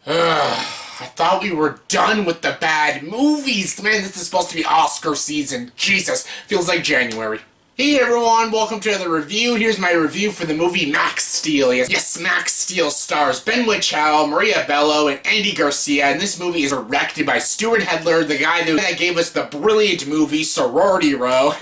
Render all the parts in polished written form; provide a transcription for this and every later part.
I thought we were done with the bad movies. Man, this is supposed to be Oscar season. Jesus, feels like January. Hey everyone, welcome to another review. Here's my review for the movie Max Steel. Yes, Max Steel stars Ben Winchell, Bello, and Andy Garcia, and this movie is directed by Stewart Hendler, the guy that gave us the brilliant movie Sorority Row,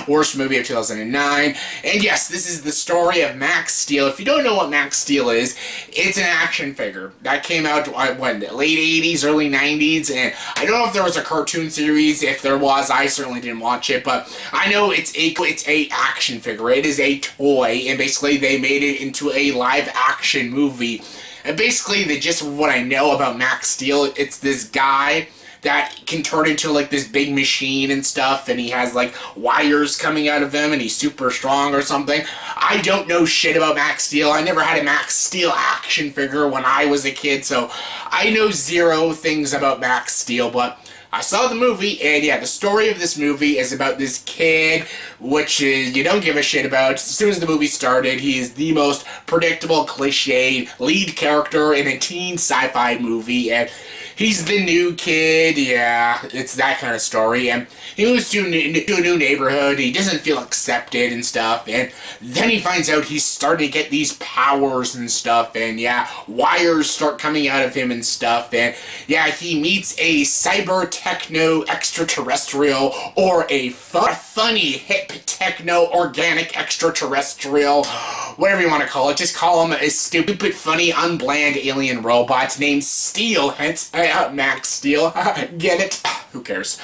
worst movie of 2009. And yes, this is the story of Max Steel. If you don't know what Max Steel is, it's an action figure that came out when late 80s, early 90s, and I don't know if there was a cartoon series. If there was, I certainly didn't watch it, but I know it's a action figure. It is a toy, and basically they made it into a live action movie. And basically the gist of what I know about Max Steel, it's this guy that can turn into like this big machine and stuff, and he has like wires coming out of him, and he's super strong or something. I don't know shit about Max Steel. I never had a Max Steel action figure when I was a kid, so I know zero things about Max Steel, but I saw the movie, and yeah, the story of this movie is about this kid, which you don't give a shit about. As soon as the movie started, he is the most predictable, cliche lead character in a teen sci-fi movie, and he's the new kid. Yeah, it's that kind of story, and he moves to a new neighborhood. He doesn't feel accepted and stuff, and then he finds out he's starting to get these powers and stuff, and yeah, wires start coming out of him and stuff, and yeah, he meets a cyber techno extraterrestrial, or a funny hip techno organic extraterrestrial, whatever you want to call it. Just call him a stupid, funny, unbland alien robot named Steel, hence Max Steel. Get it? Who cares?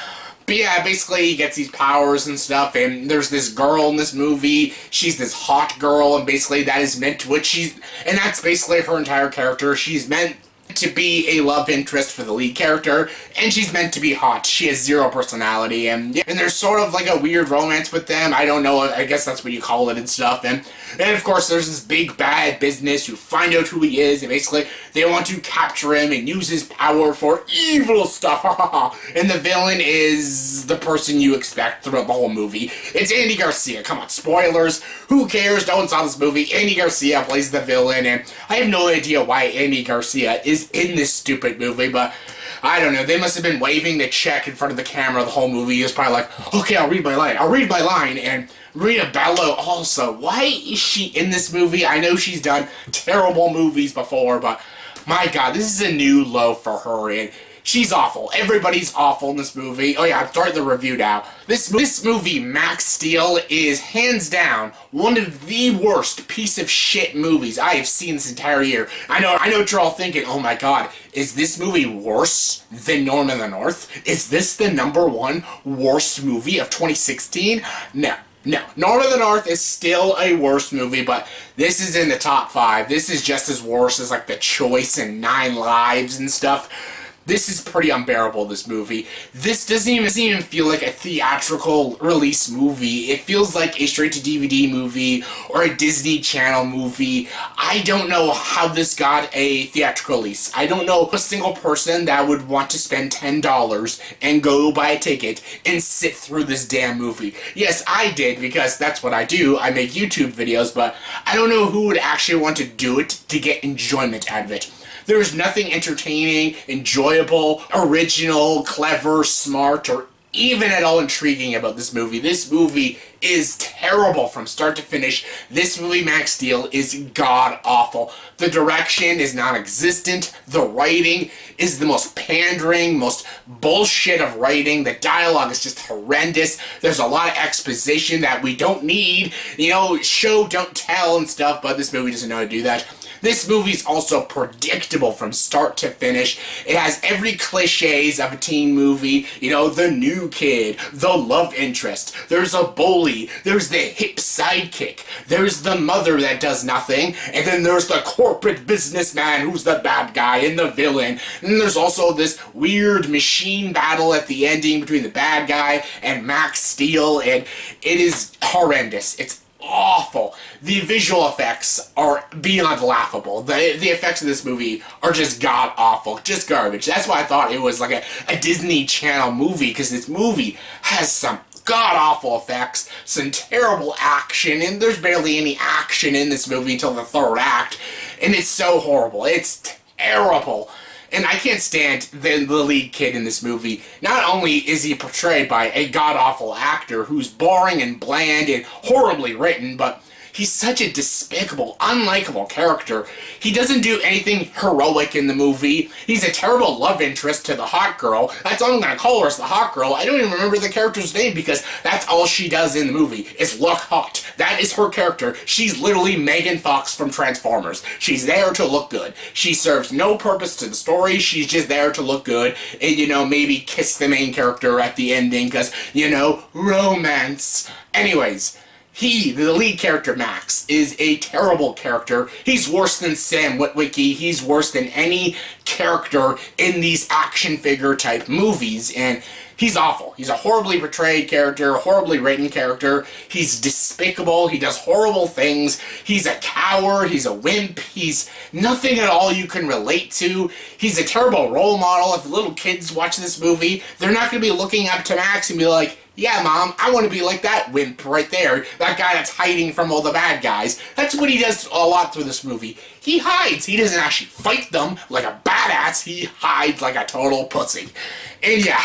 But yeah, basically he gets these powers and stuff, and there's this girl in this movie. She's this hot girl, and basically that is meant to and that's basically her entire character. She's meant to be a love interest for the lead character, and she's meant to be hot. She has zero personality, and there's sort of like a weird romance with them. I don't know, I guess that's what you call it and stuff, and of course there's this big bad business who find out who he is, and basically they want to capture him and use his power for evil stuff. And the villain is the person you expect throughout the whole movie. It's Andy Garcia. Come on, spoilers. Who cares? No one saw this movie. Andy Garcia plays the villain, and I have no idea why Andy Garcia is in this stupid movie, but I don't know. They must have been waving the check in front of the camera the whole movie. He was probably like, okay, I'll read my line. And Bello also. Why is she in this movie? I know she's done terrible movies before, but my god, this is a new low for her, and she's awful. Everybody's awful in this movie. Oh yeah, I'm starting the review now. This movie, Max Steel, is hands down one of the worst piece of shit movies I have seen this entire year. I know what you're all thinking. Oh my god, is this movie worse than Norm in the North? Is this the #1 worst movie of 2016? No. Norm of the North is still a worst movie, but this is in the top 5. This is just as worse as like The Choice and 9 Lives and stuff. This is pretty unbearable, this movie. This doesn't even feel like a theatrical release movie. It feels like a straight-to-DVD movie or a Disney Channel movie. I don't know how this got a theatrical release. I don't know a single person that would want to spend $10 and go buy a ticket and sit through this damn movie. Yes, I did, because that's what I do. I make YouTube videos, but I don't know who would actually want to do it to get enjoyment out of it. There's nothing entertaining, enjoyable, original, clever, smart, or even at all intriguing about this movie. This movie is terrible from start to finish. This movie, Max Steel, is god-awful. The direction is non-existent. The writing is the most pandering, most bullshit of writing. The dialogue is just horrendous. There's a lot of exposition that we don't need. You know, show, don't tell and stuff, but this movie doesn't know how to do that. This movie's also predictable from start to finish. It has every cliches of a teen movie. You know, the new kid, the love interest, there's a bully, there's the hip sidekick, there's the mother that does nothing, and then there's the corporate businessman who's the bad guy and the villain. And then there's also this weird machine battle at the ending between the bad guy and Max Steel, and it is horrendous. It's awful. The visual effects are beyond laughable. The effects of this movie are just god-awful. Just garbage. That's why I thought it was like a Disney Channel movie, because this movie has some god-awful effects, some terrible action, and there's barely any action in this movie until the third act, and it's so horrible. It's terrible. And I can't stand the lead kid in this movie. Not only is he portrayed by a god-awful actor who's boring and bland and horribly written, but he's such a despicable, unlikable character. He doesn't do anything heroic in the movie. He's a terrible love interest to the hot girl. That's all I'm gonna call her, is the hot girl. I don't even remember the character's name because that's all she does in the movie, is look hot. That is her character. She's literally Megan Fox from Transformers. She's there to look good. She serves no purpose to the story. She's just there to look good and, you know, maybe kiss the main character at the ending because, you know, romance. Anyways, the lead character, Max, is a terrible character. He's worse than Sam Witwicky. He's worse than any character in these action figure type movies, and he's awful. He's a horribly portrayed character, a horribly written character. He's despicable. He does horrible things. He's a coward. He's a wimp. He's nothing at all you can relate to. He's a terrible role model. If little kids watch this movie, they're not going to be looking up to Max and be like, yeah, Mom, I want to be like that wimp right there. That guy that's hiding from all the bad guys. That's what he does a lot through this movie. He hides. He doesn't actually fight them like a badass. He hides like a total pussy. And yeah,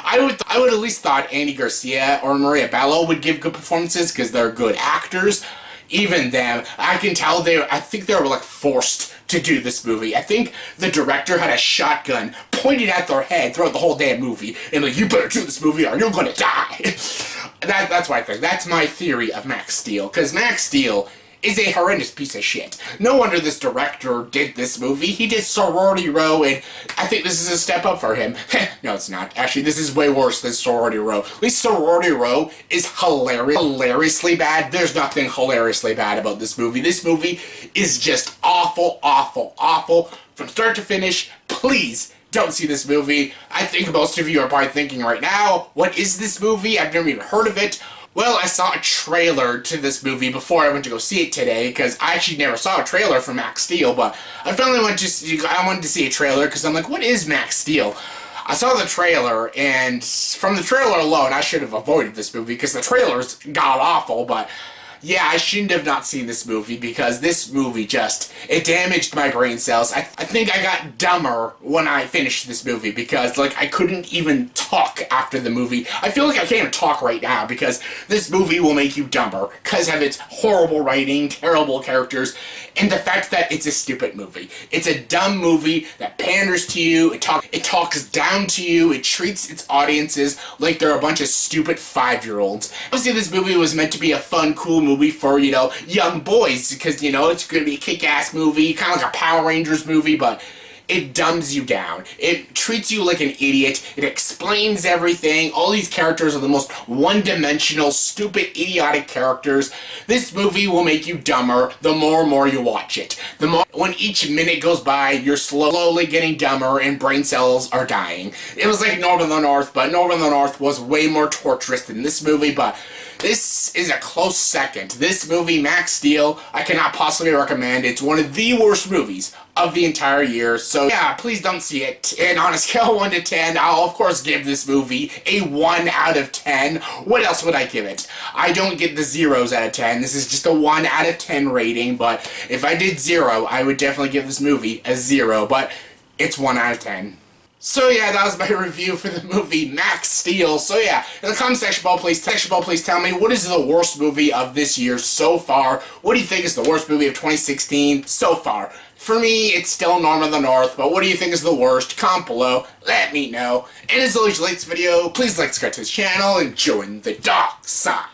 I would at least thought Andy Garcia or Maria Bello would give good performances because they're good actors. Even them, I can tell I think they were like forced to do this movie. I think the director had a shotgun pointed at their head throughout the whole damn movie and like, you better do this movie or you're gonna die. That's what I think. That's my theory of Max Steel, because Max Steel is a horrendous piece of shit. No wonder this director did this movie. He did Sorority Row, and I think this is a step up for him. No, it's not. Actually, this is way worse than Sorority Row. At least Sorority Row is hilariously bad. There's nothing hilariously bad about this movie. This movie is just awful, awful, awful. From start to finish, please don't see this movie. I think most of you are probably thinking right now, what is this movie? I've never even heard of it. Well, I saw a trailer to this movie before I went to go see it today, because I actually never saw a trailer for Max Steel, but I finally wanted to see a trailer, because I'm like, what is Max Steel? I saw the trailer, and from the trailer alone, I should have avoided this movie, because the trailer's god-awful, but yeah, I shouldn't have not seen this movie, because this movie it damaged my brain cells. I think I got dumber when I finished this movie, because, like, I couldn't even talk after the movie. I feel like I can't even talk right now, because this movie will make you dumber, because of its horrible writing, terrible characters, and the fact that it's a stupid movie. It's a dumb movie that panders to you, it talks down to you, it treats its audiences like they're a bunch of stupid 5-year-olds. Obviously, this movie was meant to be a fun, cool movie for, you know, young boys, because, you know, it's going to be a kick-ass movie, kind of like a Power Rangers movie, but it dumbs you down. It treats you like an idiot. It explains everything. All these characters are the most one-dimensional, stupid, idiotic characters. This movie will make you dumber the more and more you watch it. The more, when each minute goes by, you're slowly getting dumber and brain cells are dying. It was like North of the North, but North of the North was way more torturous than this movie, but this is a close second. This movie, Max Steel, I cannot possibly recommend. It's one of the worst movies of the entire year, so yeah, please don't see it. And on a scale of 1 to 10, I'll of course give this movie a 1 out of 10. What else would I give it? I don't get the zeros out of 10. This is just a 1 out of 10 rating, but if I did 0, I would definitely give this movie a 0, but it's 1 out of 10. So yeah, that was my review for the movie Max Steel. So yeah, in the comment section below, please tell me, what is the worst movie of this year so far? What do you think is the worst movie of 2016 so far? For me, it's still North of the North, but what do you think is the worst? Comment below, let me know. And as always, if you like this video, please like, subscribe to this channel, and join the dark side.